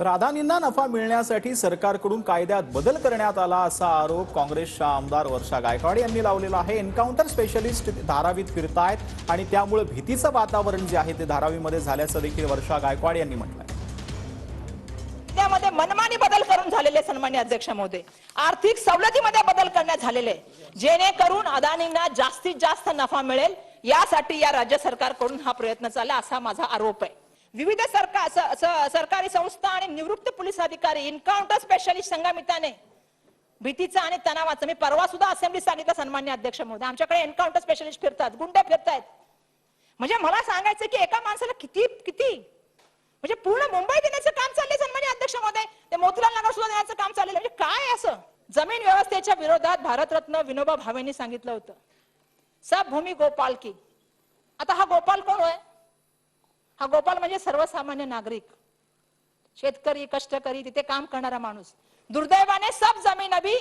तर अदानींना नफा मिळण्यासाठी सरकारकडून कायद्यात बदल करण्यात आला असा आरोप काँग्रेसच्या आमदार वर्षा गायकवाड यांनी लावलेला आहे। एन्काउंटर स्पेशलिस्ट धारावीत फिरतायत आणि त्यामुळे भीतीचं वातावरण जे आहे ते धारावीमध्ये झाल्याचं देखील वर्षा गायकवाड यांनी म्हटलंय। त्यामध्ये मनमानी बदल करून झालेले सन्माननीय अध्यक्ष महोदय, आर्थिक सवलतीमध्ये बदल करण्यात झालेले, जेणेकरून अदानींना जास्तीत जास्त नफा मिळेल यासाठी या राज्य सरकारकडून हा प्रयत्न चालला असा माझा आरोप आहे। विविध सरकारी संस्था आणि निवृत्त पोलीस अधिकारी एन्काउंटर स्पेशलिस्ट संघमिताने भीतीचा आणि तणावाचा, मी परवा सुद्धा असेंब्लीत सांगितलं सन्माननीय अध्यक्ष महोदय, आमच्याकडे एन्काउंटर स्पेशलिस्ट फिरतात, गुंडे फिरतायत। म्हणजे मला सांगायचं की एका माणसाला किती किती म्हणजे पूर्ण मुंबई देण्याचं काम चाललंय सन्माननीय अध्यक्ष महोदय, ते मोतीलाल नगर सुद्धा देण्याचं काम चाललेलं, म्हणजे काय असं जमीन व्यवस्थेच्या विरोधात भारतरत्न विनोबा भावेंनी सांगितलं होतं, सब भूमी गोपाल की। आता हा गोपाल कोण होय? हा गोपाल म्हणजे सर्वसामान्य नागरिक, शेतकरी, कष्टकरी, तिथे काम करणारा माणूस। दुर्दैवाने सब जमीन अभी